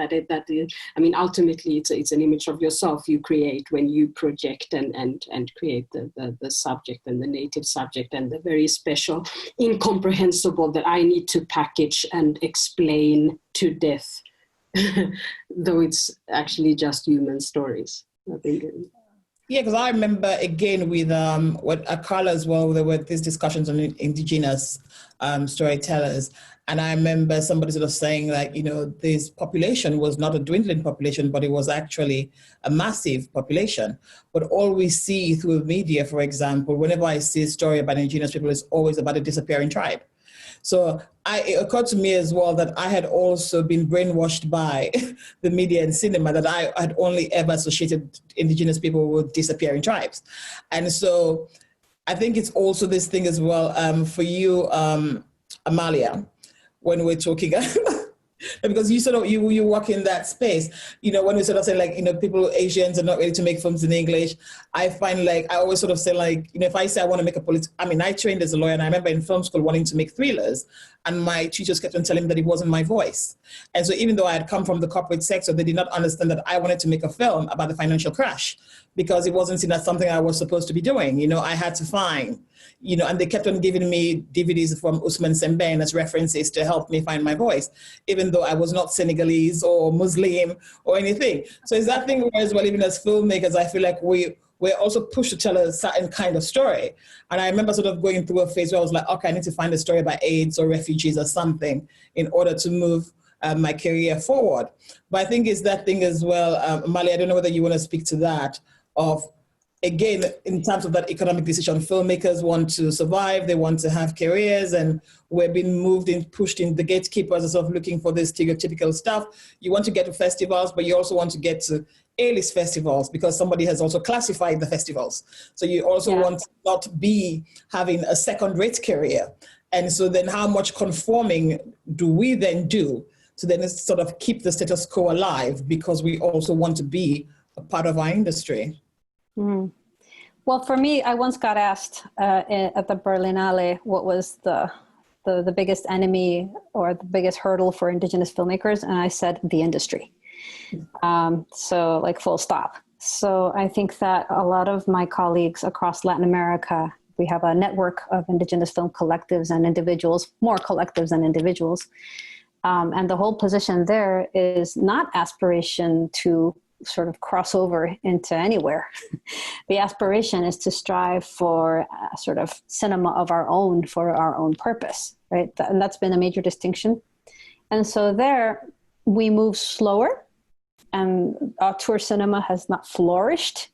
[SPEAKER 5] Ultimately it's an image of yourself you create when you project and create the subject and the native subject and the very special, incomprehensible that I need to package and explain to death though it's actually just human stories. I think.
[SPEAKER 1] Yeah, because I remember again with Carla as well, there were these discussions on indigenous storytellers. And I remember somebody sort of saying like, you know, this population was not a dwindling population, but it was actually a massive population. But all we see through media, for example, whenever I see a story about indigenous people, it's always about a disappearing tribe. So it occurred to me as well that I had also been brainwashed by the media and cinema, that I had only ever associated indigenous people with disappearing tribes. And so I think it's also this thing as well for you, Amalia, when we're talking, because you sort of, you work in that space, you know, when we sort of say like, you know, people, Asians are not ready to make films in English. I find like, I always sort of say like, you know, if I say I want to make I trained as a lawyer, and I remember in film school wanting to make thrillers, and my teachers kept on telling me that it wasn't my voice. And so even though I had come from the corporate sector, they did not understand that I wanted to make a film about the financial crash, because it wasn't seen as something I was supposed to be doing. You know, I had to find, you know, and they kept on giving me DVDs from Ousmane Sembène as references to help me find my voice, even though I was not Senegalese or Muslim or anything. So it's that thing where as well, even as filmmakers, I feel like we're also pushed to tell a certain kind of story. And I remember sort of going through a phase where I was like, okay, I need to find a story about AIDS or refugees or something in order to move my career forward. But I think it's that thing as well, Amalia, I don't know whether you want to speak to that, of, again, in terms of that economic decision, filmmakers want to survive, they want to have careers, and we're being moved and pushed in. The gatekeepers are sort of looking for this stereotypical stuff. You want to get to festivals, but you also want to get to A-list festivals because somebody has also classified the festivals. So you also want to not be having a second-rate career. And so then how much conforming do we then do to then sort of keep the status quo alive, because we also want to be a part of our industry?
[SPEAKER 2] Mm. Well, for me, I once got asked at the Berlinale what was the biggest enemy or the biggest hurdle for Indigenous filmmakers, and I said the industry. So like full stop. So I think that a lot of my colleagues across Latin America, we have a network of Indigenous film collectives and individuals, more collectives than individuals. And the whole position there is not aspiration to sort of cross over into anywhere. The aspiration is to strive for a sort of cinema of our own for our own purpose, right? And that's been a major distinction. And so there we move slower, and auteur cinema has not flourished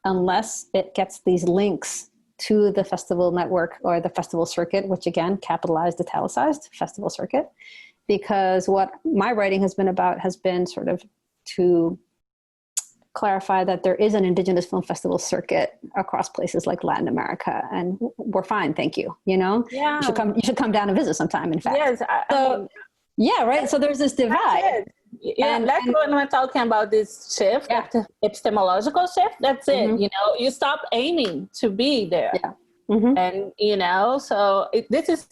[SPEAKER 2] unless it gets these links to the festival network or the festival circuit, which again, capitalized, italicized, festival circuit, because what my writing has been about has been sort of to clarify that there is an Indigenous film festival circuit across places like Latin America, and we're fine, thank you. You know,
[SPEAKER 4] Yeah.
[SPEAKER 2] You should come down and visit sometime. In fact,
[SPEAKER 4] Yes.
[SPEAKER 2] Yeah, right. So there's this divide.
[SPEAKER 4] Yeah, that's when we're talking about this shift, epistemological shift. That's it. You know, you stop aiming to be there.
[SPEAKER 2] Yeah. Mm-hmm.
[SPEAKER 4] And, you know, so this is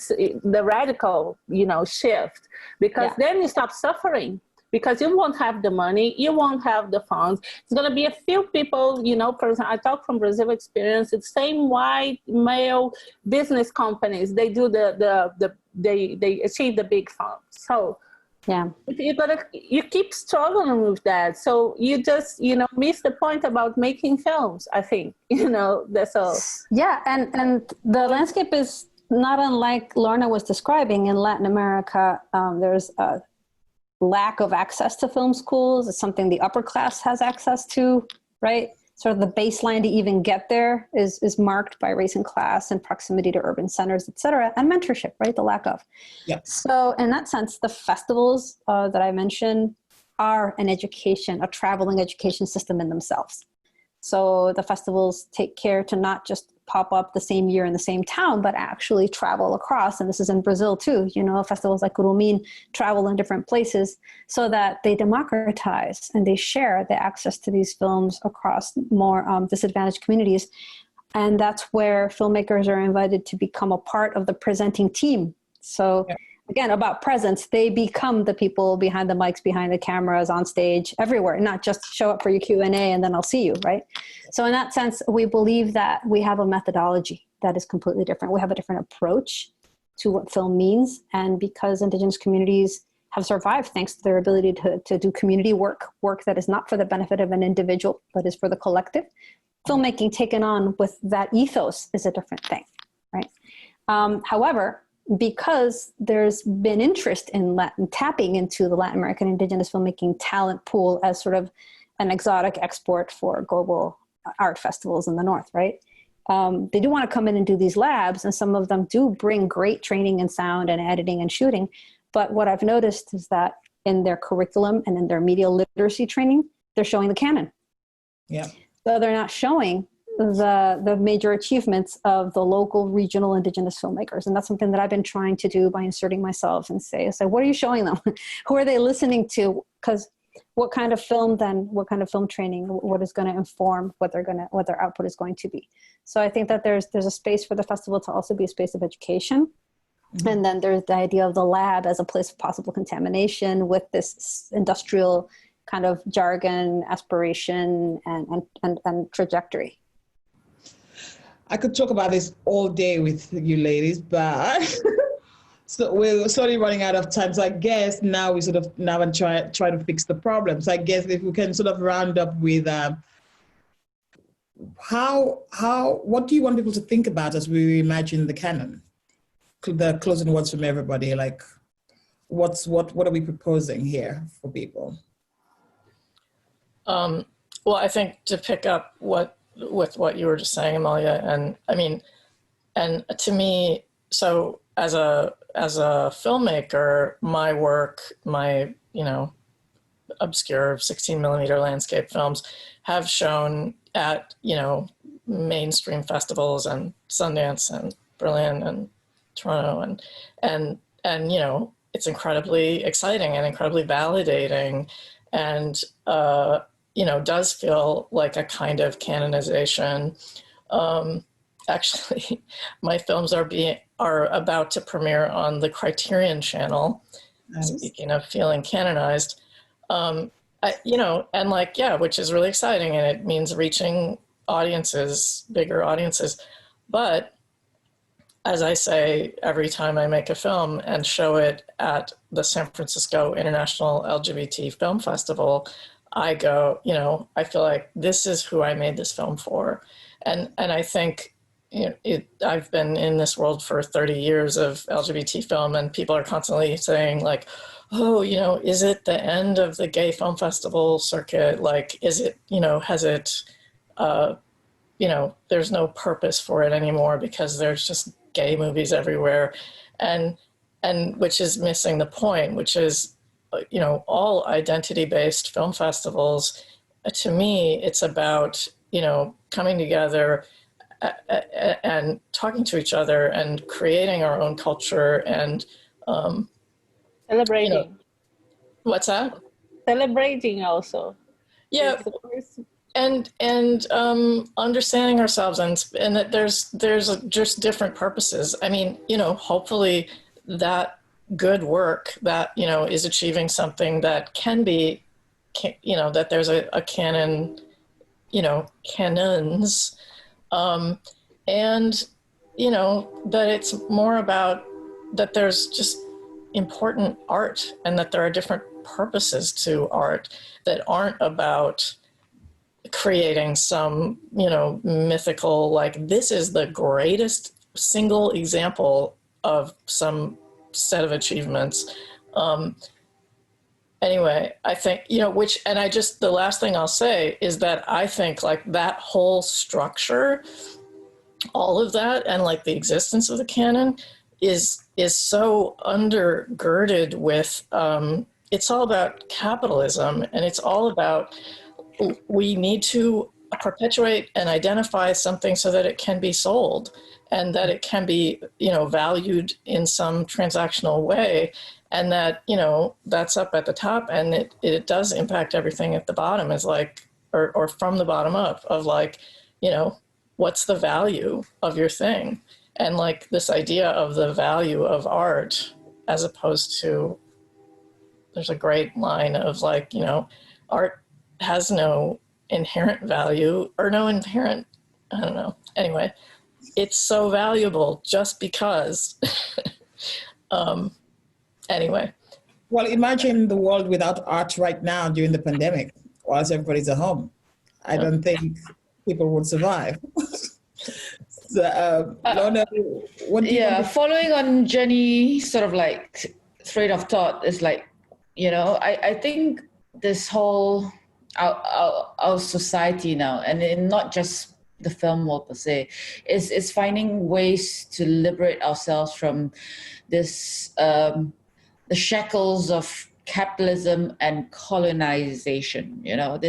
[SPEAKER 4] the radical, you know, shift, because then you stop suffering, because you won't have the money, you won't have the funds. It's going to be a few people, you know, for example, I talk from Brazil experience. It's same white male business companies. They do they achieve the big funds. So you keep struggling with that. So you just, you know, miss the point about making films, I think, you know, that's all.
[SPEAKER 2] Yeah. And the landscape is not unlike Lorna was describing in Latin America. There's a lack of access to film schools. It's something the upper class has access to, right? Sort of the baseline to even get there is marked by race and class and proximity to urban centers, et cetera, and mentorship, right? The lack of.
[SPEAKER 1] Yeah.
[SPEAKER 2] So in that sense, the festivals that I mentioned are an education, a traveling education system in themselves. So the festivals take care to not just pop up the same year in the same town, but actually travel across. And this is in Brazil too. You know, festivals like Curation travel in different places so that they democratize and they share the access to these films across more disadvantaged communities. And that's where filmmakers are invited to become a part of the presenting team. So again, about presence, they become the people behind the mics, behind the cameras, on stage, everywhere, not just show up for your Q&A and then I'll see you, right? So in that sense, we believe that we have a methodology that is completely different. We have a different approach to what film means. And because Indigenous communities have survived thanks to their ability to do community work that is not for the benefit of an individual, but is for the collective. Filmmaking taken on with that ethos is a different thing, right? However, because there's been interest in tapping into the Latin American indigenous filmmaking talent pool as sort of an exotic export for global art festivals in the North, right? They do want to come in and do these labs, and some of them do bring great training in sound and editing and shooting. But what I've noticed is that in their curriculum and in their media literacy training, they're showing the canon.
[SPEAKER 1] Yeah.
[SPEAKER 2] So they're not showing the major achievements of the local, regional, indigenous filmmakers. And that's something that I've been trying to do by inserting myself and say, so what are you showing them? Who are they listening to? Because what kind of film then, what kind of film training, what is going to inform what their output is going to be? So I think that there's a space for the festival to also be a space of education. Mm-hmm. And then there's the idea of the lab as a place of possible contamination with this industrial kind of jargon, aspiration, and trajectory.
[SPEAKER 1] I could talk about this all day with you ladies, but so we're slowly running out of time. So I guess now we try to fix the problem. So I guess if we can sort of round up with what do you want people to think about as we imagine the canon? The closing words from everybody, like what are we proposing here for people?
[SPEAKER 3] Well, I think to pick up with what you were just saying, Amalia, and I mean, and to me, so as a filmmaker, my work, my obscure 16mm landscape films have shown at mainstream festivals and Sundance and Berlin and Toronto and it's incredibly exciting and incredibly validating, and does feel like a kind of canonization. Actually, my films are about to premiere on the Criterion channel. Nice. Speaking of feeling canonized, which is really exciting, and it means reaching audiences, bigger audiences. But as I say, every time I make a film and show it at the San Francisco International LGBT Film Festival, I go, I feel like this is who I made this film for. And I think, I've been in this world for 30 years of LGBT film, and people are constantly saying like, oh, is it the end of the gay film festival circuit? Like, is it, has it, there's no purpose for it anymore because there's just gay movies everywhere. And which is missing the point, which is, all identity-based film festivals, to me, it's about, coming together and talking to each other and creating our own culture and
[SPEAKER 4] celebrating.
[SPEAKER 3] What's that?
[SPEAKER 4] Celebrating also.
[SPEAKER 3] Yeah. And understanding ourselves and that there's just different purposes. I mean, hopefully that good work that, is achieving something that can be, that there's a canon, canons, and, that it's more about that there's just important art and that there are different purposes to art that aren't about creating some, mythical, like this is the greatest single example of some set of achievements. Anyway, I think, the last thing I'll say is that I think like that whole structure, all of that, and like the existence of the canon is so undergirded with, it's all about capitalism, and it's all about, we need to perpetuate and identify something so that it can be sold and that it can be, valued in some transactional way, and that, that's up at the top, and it does impact everything at the bottom, is like, or from the bottom up, of like, what's the value of your thing? And like this idea of the value of art, as opposed to, there's a great line of like, art has no inherent value, or no inherent, I don't know. Anyway, it's so valuable just because. Anyway,
[SPEAKER 1] Well, imagine the world without art right now during the pandemic, whilst everybody's at home. I don't think people would survive. So, Lorna, what do you want to...
[SPEAKER 6] Following on Jenni sort of like thread of thought is like, you know, I think this whole, our society now, and not just the film world per se, is finding ways to liberate ourselves from this, the shackles of capitalism and colonization. You know,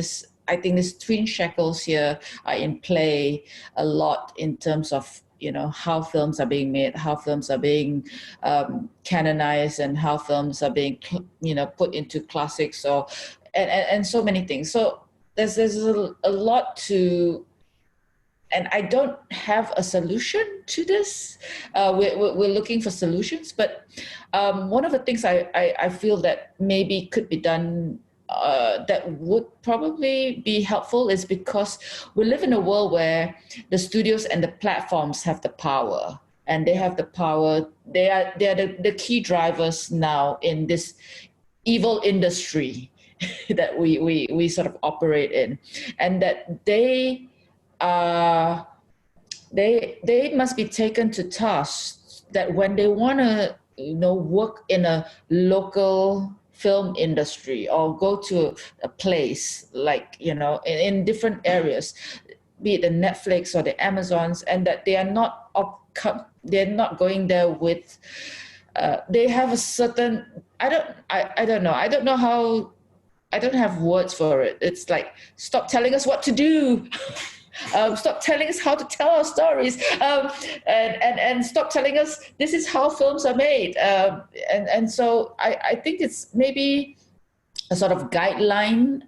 [SPEAKER 6] I think these twin shackles here are in play a lot in terms of, you know, how films are being made, how films are being canonized, and how films are being, you know, put into classics, or and so many things. So there's a lot to, and I don't have a solution to this. We're looking for solutions, but one of the things I feel that maybe could be done that would probably be helpful is because we live in a world where the studios and the platforms have the power, and they have the power. They are the key drivers now in this evil industry that we sort of operate in, and that they must be taken to task that when they want to, you know, work in a local film industry or go to a place like, you know, in different areas, be it the Netflix or the Amazons, and that they are not going there with they have a certain, I don't know how, I don't have words for it. It's like, stop telling us what to do. Stop telling us how to tell our stories, and stop telling us this is how films are made. And so I think it's maybe a sort of guideline,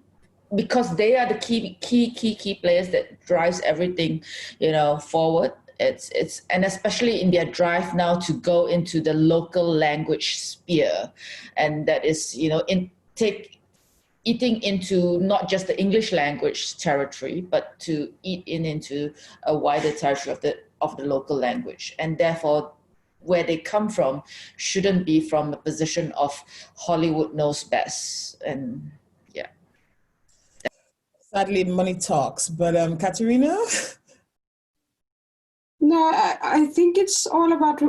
[SPEAKER 6] because they are the key players that drives everything, you know, forward. It's and especially in their drive now to go into the local language sphere, and that is, you know, eating into not just the English language territory, but to eat into a wider territory of the local language. And therefore, where they come from shouldn't be from a position of Hollywood knows best. And yeah.
[SPEAKER 1] Sadly, money talks, but Katarina?
[SPEAKER 5] No, I think it's all about...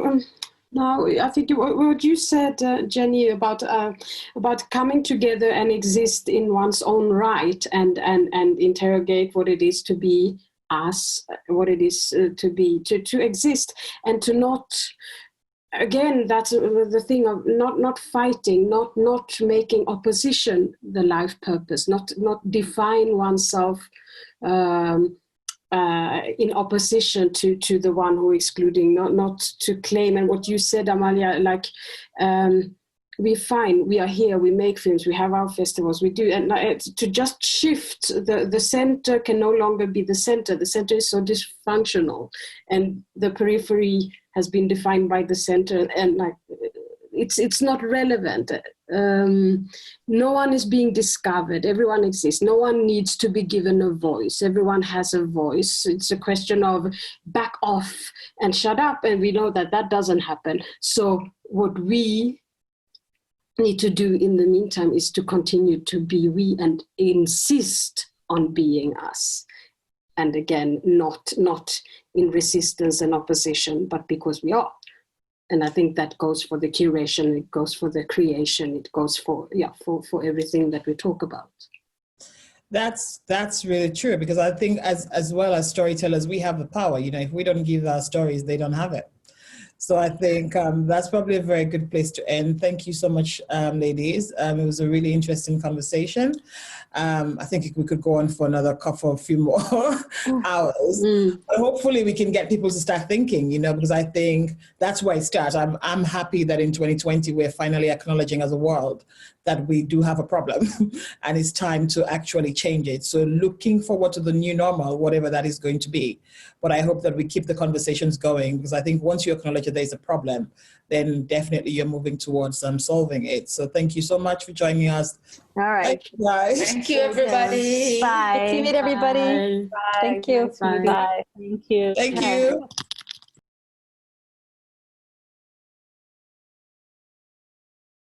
[SPEAKER 5] No, I think what you said, Jenni, about coming together and exist in one's own right, and interrogate what it is to be us, what it is to exist, and to not, again, that's the thing of not fighting, not making opposition the life purpose, not define oneself in opposition to the one who is excluding, not to claim. And what you said, Amalia, like, we are here, we make films, we have our festivals, we do, and to just shift the center can no longer be the center. The center is so dysfunctional, and the periphery has been defined by the center, and like it's not relevant. No one is being discovered. Everyone exists. No one needs to be given a voice. Everyone has a voice. It's a question of back off and shut up. And we know that doesn't happen. So what we need to do in the meantime is to continue to be we and insist on being us. And again, not in resistance and opposition, but because we are. And I think that goes for the curation, it goes for the creation, it goes for everything that we talk about.
[SPEAKER 1] That's really true, because I think as well as storytellers, we have the power. You know, if we don't give our stories, they don't have it. So I think that's probably a very good place to end. Thank you so much, ladies. It was a really interesting conversation. I think we could go on for a few more hours. But hopefully we can get people to start thinking, you know, because I think that's where it starts. I'm happy that in 2020 we're finally acknowledging as a world that we do have a problem and it's time to actually change it. So looking forward to the new normal, whatever that is going to be. But I hope that we keep the conversations going, because I think once you acknowledge that there's a problem, then definitely you're moving towards solving it. So thank you so much for joining us.
[SPEAKER 2] All right.
[SPEAKER 1] Thank you, guys.
[SPEAKER 6] Thank you, everybody.
[SPEAKER 2] Bye. Good to meet everybody.
[SPEAKER 4] Bye.
[SPEAKER 2] Thank you.
[SPEAKER 4] Bye. Thank you.
[SPEAKER 1] Thank you.